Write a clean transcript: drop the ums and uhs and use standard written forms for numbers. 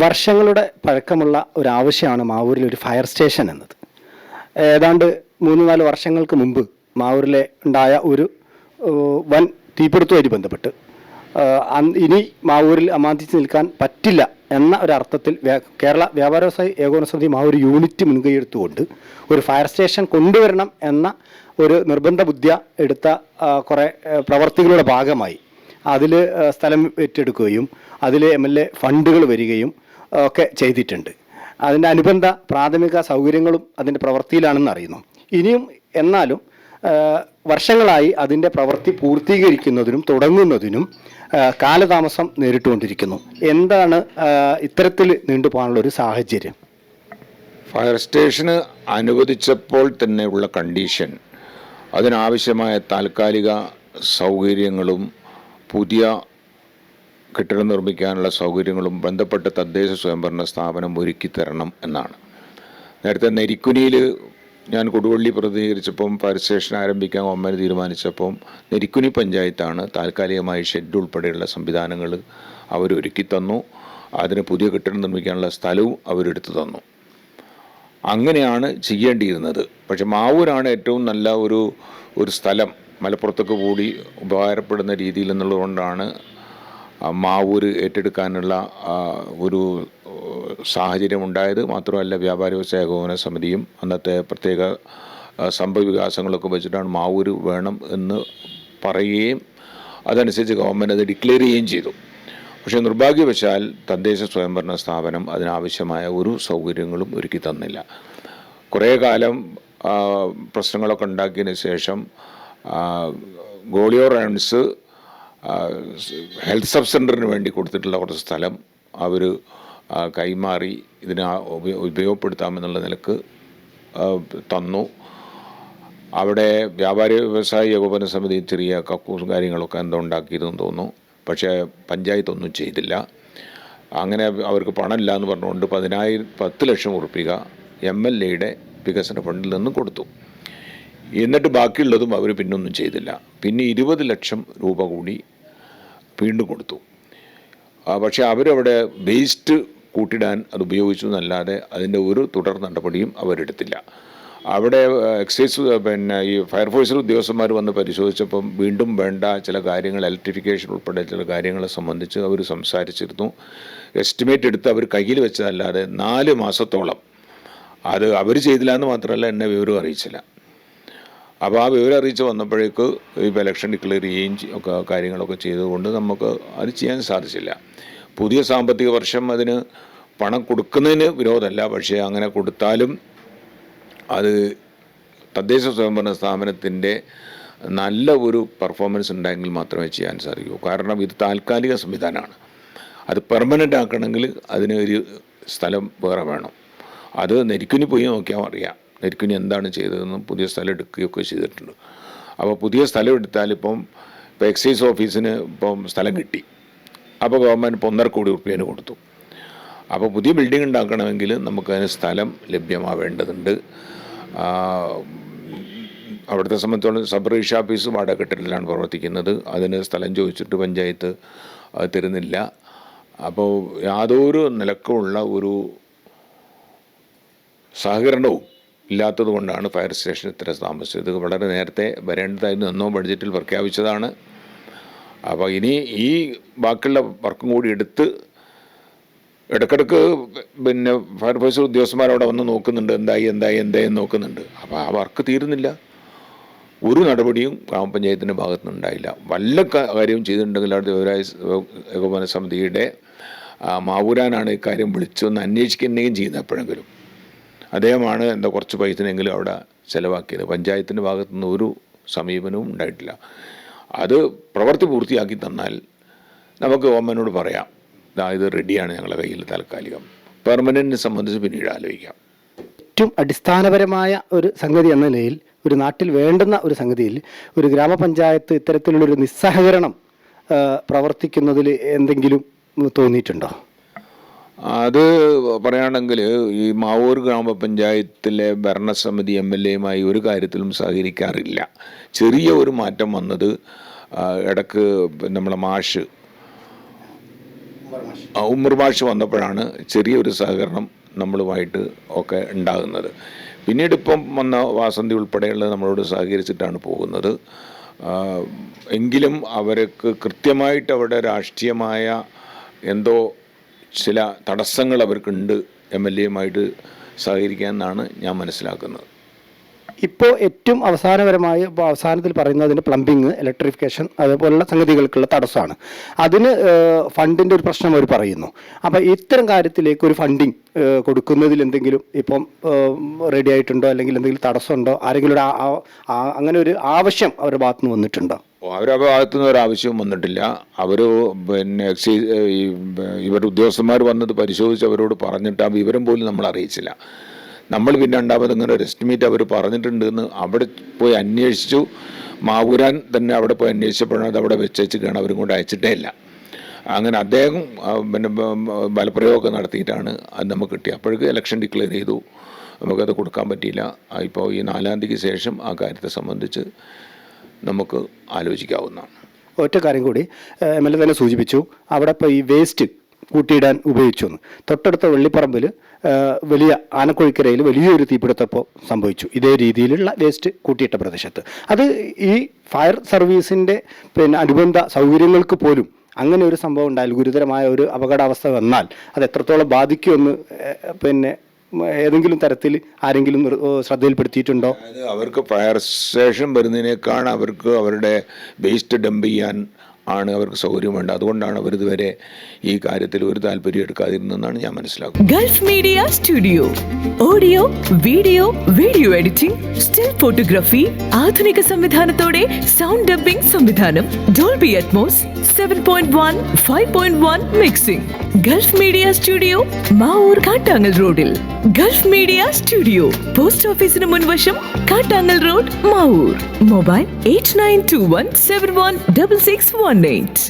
വർഷങ്ങളുടെ പഴക്കമുള്ള ഒരു ആവശ്യമാണ് മാവൂരിൽ ഒരു ഫയർ സ്റ്റേഷൻ എന്നത്. ഏതാണ്ട് 3-4 വർഷങ്ങൾക്ക് മുമ്പ് മാവൂരിലെ ഉണ്ടായ ഒരു വൻ തീപിടുത്തവുമായി ബന്ധപ്പെട്ട് ഇനി മാവൂരിൽ അമാന്തിച്ച് നിൽക്കാൻ പറ്റില്ല എന്ന ഒരർത്ഥത്തിൽ കേരള വ്യാപാര വ്യവസായ ഏകോപന സമിതി മാവൂർ യൂണിറ്റ് മുൻകൈയെടുത്തുകൊണ്ട് ഒരു ഫയർ സ്റ്റേഷൻ കൊണ്ടുവരണം എന്ന ഒരു നിർബന്ധ ബുദ്ധ്യ എടുത്ത കുറേ പ്രവർത്തികളുടെ ഭാഗമായി അതിൽ സ്ഥലം ഏറ്റെടുക്കുകയും അതിൽ MLA ഫണ്ടുകൾ വരികയും ഒക്കെ ചെയ്തിട്ടുണ്ട്. അതിൻ്റെ അനുബന്ധ പ്രാഥമിക സൗകര്യങ്ങളും അതിൻ്റെ പ്രവൃത്തിയിലാണെന്ന് അറിയുന്നു. ഇനിയും എന്നാലും വർഷങ്ങളായി അതിൻ്റെ പ്രവൃത്തി പൂർത്തീകരിക്കുന്നതിനും തുടങ്ങുന്നതിനും കാലതാമസം നേരിട്ടുകൊണ്ടിരിക്കുന്നു. എന്താണ് ഇത്തരത്തിൽ നീണ്ടുപോകാനുള്ള ഒരു സാഹചര്യം? ഫയർ സ്റ്റേഷന് അനുവദിച്ചപ്പോൾ തന്നെയുള്ള കണ്ടീഷൻ അതിനാവശ്യമായ താൽക്കാലിക സൗകര്യങ്ങളും പുതിയ കെട്ടിടം നിർമ്മിക്കാനുള്ള സൗകര്യങ്ങളും ബന്ധപ്പെട്ട തദ്ദേശ സ്വയംഭരണ സ്ഥാപനം ഒരുക്കി തരണം എന്നാണ്. നേരത്തെ നെരിക്കുനിയിൽ ഞാൻ കൊടുവള്ളി പ്രതിനിധീകരിച്ചപ്പം ഫയർ സ്റ്റേഷൻ ആരംഭിക്കാൻ ഗവൺമെൻറ് തീരുമാനിച്ചപ്പം നെരിക്കുനി പഞ്ചായത്താണ് താൽക്കാലികമായി ഷെഡ് ഉൾപ്പെടെയുള്ള സംവിധാനങ്ങൾ അവരൊരുക്കി തന്നു. അതിന് പുതിയ കെട്ടിടം നിർമ്മിക്കാനുള്ള സ്ഥലവും അവരെടുത്തു തന്നു. അങ്ങനെയാണ് ചെയ്യേണ്ടിയിരുന്നത്. പക്ഷെ മാവൂരാണ് ഏറ്റവും നല്ല ഒരു സ്ഥലം മലപ്പുറത്തൊക്കെ കൂടി ഉപകാരപ്പെടുന്ന രീതിയിൽ എന്നുള്ളതുകൊണ്ടാണ് മാവൂർ ഏറ്റെടുക്കാനുള്ള ഒരു സാഹചര്യം ഉണ്ടായത്. മാത്രമല്ല വ്യാപാര വ്യവസായ ഏകോപന സമിതിയും അന്നത്തെ പ്രത്യേക സംഭവ വികാസങ്ങളൊക്കെ വെച്ചിട്ടാണ് മാവൂർ വേണം എന്ന് പറയുകയും അതനുസരിച്ച് ഗവൺമെൻറ് അത് ഡിക്ലെയർ ചെയ്യുകയും ചെയ്തു. പക്ഷേ നിർഭാഗ്യവശാൽ തദ്ദേശ സ്വയംഭരണ സ്ഥാപനം അതിനാവശ്യമായ ഒരു സൗകര്യങ്ങളും ഒരുക്കി തന്നില്ല. കുറേ കാലം പ്രശ്നങ്ങളൊക്കെ ഉണ്ടാക്കിയതിന് ശേഷം ഗോളിയോ റൗണ്ട്സ് ഹെൽത്ത് സബ് സെൻ്ററിന് വേണ്ടി കൊടുത്തിട്ടുള്ള കുറച്ച് സ്ഥലം അവർ കൈമാറി ഇതിനെ ഉപയോഗപ്പെടുത്താമെന്നുള്ള നിലക്ക് തന്നു. അവിടെ വ്യാപാര വ്യവസായ ഏകോപന സമിതി ചെറിയ കക്കൂസും കാര്യങ്ങളൊക്കെ എന്തോ ഉണ്ടാക്കിയതെന്ന് തോന്നുന്നു. പക്ഷേ പഞ്ചായത്തൊന്നും ചെയ്തില്ല. അങ്ങനെ അവർക്ക് പണമില്ല എന്ന് പറഞ്ഞുകൊണ്ട് 10 ലക്ഷം ഉറുപ്പിക MLAയുടെ വികസന ഫണ്ടിൽ നിന്നും കൊടുത്തു. എന്നിട്ട് ബാക്കിയുള്ളതും അവർ പിന്നൊന്നും ചെയ്തില്ല. പിന്നെ 20 ലക്ഷം രൂപ കൂടി വീണ്ടും കൊടുത്തു. പക്ഷേ അവരവിടെ വേസ്റ്റ് കൂട്ടിടാൻ അത് ഉപയോഗിച്ചു എന്നല്ലാതെ അതിൻ്റെ ഒരു തുടർ നടപടിയും അവരെടുത്തില്ല. അവിടെ എക്സൈസ് ഈ ഫയർഫോഴ്സിൽ ഉദ്യോഗസ്ഥന്മാർ വന്ന് പരിശോധിച്ചപ്പം വീണ്ടും വേണ്ട ചില കാര്യങ്ങൾ ഇലക്ട്രിഫിക്കേഷൻ ഉൾപ്പെടെ ചില കാര്യങ്ങളെ സംബന്ധിച്ച് അവർ സംസാരിച്ചിരുന്നു. എസ്റ്റിമേറ്റ് എടുത്ത് അവർ കയ്യിൽ വെച്ചതല്ലാതെ 4 മാസത്തോളം അത് അവർ ചെയ്തില്ല എന്ന് മാത്രമല്ല എന്നെ വിവരം അറിയിച്ചില്ല. അപ്പോൾ ആ വിവരം അറിയിച്ച് വന്നപ്പോഴേക്ക് ഇപ്പോൾ ഇലക്ഷൻ ഡിക്ലെയർ ചെയ്യുകയും ഒക്കെ കാര്യങ്ങളൊക്കെ ചെയ്തുകൊണ്ട് നമുക്ക് അത് ചെയ്യാൻ സാധിച്ചില്ല. പുതിയ സാമ്പത്തിക വർഷം അതിന് പണം കൊടുക്കുന്നതിന് വിരോധമല്ല. പക്ഷേ അങ്ങനെ കൊടുത്താലും അത് തദ്ദേശ സ്വയംഭരണ സ്ഥാപനത്തിൻ്റെ നല്ല ഒരു പെർഫോമൻസ് ഉണ്ടെങ്കിൽ മാത്രമേ ചെയ്യാൻ സാധിക്കൂ. കാരണം ഇത് താൽക്കാലിക സംവിധാനമാണ്. അത് പെർമനൻ്റ് ആക്കണമെങ്കിൽ അതിന് ഒരു സ്ഥലം വേറെ വേണം. അത് നെരിക്കുനി പോയി നോക്കിയാൽ അറിയാം നെരിക്കുനി എന്താണ് ചെയ്തതെന്നും പുതിയ സ്ഥലം എടുക്കുകയൊക്കെ ചെയ്തിട്ടുണ്ട്. അപ്പോൾ പുതിയ സ്ഥലം എടുത്താൽ ഇപ്പം എക്സൈസ് ഓഫീസിന് ഇപ്പം സ്ഥലം കിട്ടി. അപ്പോൾ ഗവൺമെൻറ് 1.5 കോടി രൂപ കൊടുത്തു. അപ്പോൾ പുതിയ ബിൽഡിംഗ് ഉണ്ടാക്കണമെങ്കിൽ നമുക്കതിന് സ്ഥലം ലഭ്യമാവേണ്ടതുണ്ട്. അവിടുത്തെ സംബന്ധിച്ചോളം സബ് രജിസ്ട്രാർ ഓഫീസ് വാടക കെട്ടിടത്തിലാണ് പ്രവർത്തിക്കുന്നത്. അതിന് സ്ഥലം ചോദിച്ചിട്ട് പഞ്ചായത്ത് തരുന്നില്ല. അപ്പോൾ യാതൊരു നിലക്കുമുള്ള ഒരു സഹകരണവും ഇല്ലാത്തത് കൊണ്ടാണ് ഫയർ സ്റ്റേഷൻ ഇത്ര താമസിച്ചത്. ഇത് വളരെ നേരത്തെ വരേണ്ടതായിരുന്നു എന്നോ ബഡ്ജറ്റിൽ പ്രഖ്യാപിച്ചതാണ്. അപ്പോൾ ഇനി ഈ ബാക്കിയുള്ള വർക്കും കൂടി എടുത്ത് ഇടയ്ക്കിടയ്ക്ക് പിന്നെ ഫയർഫോഴ്സ് ഉദ്യോഗസ്ഥന്മാരവിടെ വന്ന് നോക്കുന്നുണ്ട് എന്തായെന്ന് നോക്കുന്നുണ്ട്. അപ്പോൾ ആ വർക്ക് തീരുന്നില്ല. ഒരു നടപടിയും ഗ്രാമപഞ്ചായത്തിൻ്റെ ഭാഗത്തുനിന്ന് ഉണ്ടായില്ല. വല്ല കാര്യവും ചെയ്തിട്ടുണ്ടെങ്കിൽ അവിടെ വ്യവസായ ഏകോപന സമിതിയുടെ മാവൂരാനാണ് ഇക്കാര്യം വിളിച്ചൊന്ന് അന്വേഷിക്കുകയും ചെയ്യുന്നത്. എപ്പോഴെങ്കിലും അദ്ദേഹമാണ് എന്താ കുറച്ച് പൈസനെങ്കിലും അവിടെ ചിലവാക്കിയത്. പഞ്ചായത്തിൻ്റെ ഭാഗത്തുനിന്ന് ഒരു സമീപനവും ഉണ്ടായിട്ടില്ല. അത് പ്രവൃത്തി പൂർത്തിയാക്കി തന്നാൽ നമുക്ക് ഗവൺമെൻറ്റിനോട് പറയാം ഇത് റെഡിയാണ് ഞങ്ങളുടെ കയ്യിൽ താൽക്കാലികം. പെർമനൻറ്റിനെ സംബന്ധിച്ച് പിന്നീട് ആലോചിക്കാം. ഏറ്റവും അടിസ്ഥാനപരമായ ഒരു സംഗതി എന്ന നിലയിൽ ഒരു നാട്ടിൽ വേണ്ടുന്ന ഒരു സംഗതിയിൽ ഒരു ഗ്രാമപഞ്ചായത്ത് ഇത്തരത്തിലുള്ളൊരു നിസ്സഹകരണം പ്രവർത്തിക്കുന്നതിൽ എന്തെങ്കിലും തോന്നിയിട്ടുണ്ടോ? അത് പറയുകയാണെങ്കിൽ ഈ മാവൂർ ഗ്രാമപഞ്ചായത്തിലെ ഭരണസമിതി MLAയുമായി ഒരു കാര്യത്തിലും സഹകരിക്കാറില്ല. ചെറിയ ഒരു മാറ്റം വന്നത് ഇടക്ക് നമ്മളെ മാഷ് ഉമ്മർ മാഷ് വന്നപ്പോഴാണ് ചെറിയൊരു സഹകരണം നമ്മളുമായിട്ട് ഒക്കെ ഉണ്ടാകുന്നത്. പിന്നീട് ഇപ്പം വന്ന വാസന്തി ഉൾപ്പെടെയുള്ള നമ്മളോട് സഹകരിച്ചിട്ടാണ് പോകുന്നത്. എങ്കിലും അവർക്ക് കൃത്യമായിട്ട് അവിടെ രാഷ്ട്രീയമായ എന്തോ ചില തടസ്സങ്ങൾ അവർക്കുണ്ട് MLAയുമായിട്ട് സഹകരിക്കാൻ എന്നാണ് ഞാൻ മനസ്സിലാക്കുന്നത്. ഇപ്പോൾ ഏറ്റവും അവസാനപരമായി ഇപ്പോൾ അവസാനത്തിൽ പറയുന്നതിന് പ്ലംബിങ്, ഇലക്ട്രിഫിക്കേഷൻ അതുപോലുള്ള സംഗതികൾക്കുള്ള തടസ്സമാണ്. അതിന് ഫണ്ടിൻ്റെ ഒരു പ്രശ്നം അവർ പറയുന്നു. അപ്പോൾ ഇത്തരം കാര്യത്തിലേക്ക് ഒരു ഫണ്ടിങ് കൊടുക്കുന്നതിൽ എന്തെങ്കിലും ഇപ്പം റെഡി ആയിട്ടുണ്ടോ, അല്ലെങ്കിൽ എന്തെങ്കിലും തടസ്സമുണ്ടോ, ആരെങ്കിലും അങ്ങനെ ഒരു ആവശ്യം അവരുടെ ഭാഗത്ത് നിന്ന് വന്നിട്ടുണ്ടോ? അവരുടെ ഭാഗത്തുനിന്ന് ഒരാവശ്യവും വന്നിട്ടില്ല. അവർ പിന്നെ ഇവരുടെ ഉദ്യോഗസ്ഥന്മാർ വന്നത് പരിശോധിച്ച് അവരോട് പറഞ്ഞിട്ട് ആ വിവരം പോലും നമ്മൾ അറിയിച്ചില്ല. നമ്മൾ പിന്നെ രണ്ടാമത് ഇങ്ങനെ ഒരു എസ്റ്റിമേറ്റ് അവർ പറഞ്ഞിട്ടുണ്ടെന്ന് അവിടെ പോയി അന്വേഷിച്ചു. മാവൂരാൻ തന്നെ അവിടെ പോയി അന്വേഷിച്ചപ്പോഴാണ് അത് അവിടെ വെച്ചേക്കാണ്, അവരും കൊണ്ട് അയച്ചിട്ടേ ഇല്ല. അങ്ങനെ അദ്ദേഹം പിന്നെ ബലപ്രയോഗം നടത്തിയിട്ടാണ് അത് നമുക്ക് കിട്ടിയത്. അപ്പോഴേക്ക് ഇലക്ഷൻ ഡിക്ലെയർ ചെയ്തു, നമുക്കത് കൊടുക്കാൻ പറ്റിയില്ല. ഇപ്പോൾ ഈ 4-ാം തീയതിക്ക് ശേഷം ആ കാര്യത്തെ സംബന്ധിച്ച് നമുക്ക് ആലോചിക്കാവുന്നതാണ്. ഒറ്റ കാര്യം കൂടി MLA തന്നെ സൂചിപ്പിച്ചു, അവിടെ ഇപ്പോൾ ഈ വേസ്റ്റ് കൂട്ടിയിടാൻ ഉപയോഗിച്ചു എന്ന്. തൊട്ടടുത്ത വെള്ളിപ്പറമ്പിൽ വലിയ ആനക്കൊഴിക്കരയിൽ വലിയൊരു തീപിടുത്തപ്പോൾ സംഭവിച്ചു, ഇതേ രീതിയിലുള്ള വേസ്റ്റ് കൂട്ടിയിട്ട പ്രദേശത്ത്. അത് ഈ ഫയർ സർവീസിൻ്റെ പിന്നെ അനുബന്ധ സൗകര്യങ്ങൾക്ക് പോലും അങ്ങനെ ഒരു സംഭവം ഉണ്ടായാൽ, ഗുരുതരമായ ഒരു അപകടാവസ്ഥ വന്നാൽ അത് എത്രത്തോളം ബാധിക്കുമെന്ന് പിന്നെ ഏതെങ്കിലും തരത്തിൽ ആരെങ്കിലും ശ്രദ്ധയിൽപ്പെടുത്തിയിട്ടുണ്ടോ? അവർക്ക് ഫയർ സ്റ്റേഷൻ വരുന്നതിനേക്കാൾ അവർക്ക് അവരുടെ വേസ്റ്റ് ഡംപ് ചെയ്യാൻ ആണ് അവർക്ക് സൗകര്യം വേണ്ട. അതുകൊണ്ടാണ് അവർ ഇതുവരെ ഈ കാര്യത്തിൽ ഒരു താല്പര്യം എടുക്കാതിരുന്നതെന്നാണ് ഞാൻ മനസ്സിലാക്കുന്നത്. Gulf media studio audio, video editing, still photography, ആധുനിക സംവിധാനത്തോടെ സൗണ്ട് ഡബ്ബിംഗ് സംവിധാനം, Dolby Atmos, 7.1, 5.1 mixing. Gulf media studio Mavoor Kattangal റോഡിൽ. ഗൾഫ് മീഡിയ സ്റ്റുഡിയോ പോസ്റ്റ് ഓഫീസിന് മുൻവശം, കാട്ടാങ്ങൽ റോഡ്, മാവൂർ. മൊബൈൽ 8921716618.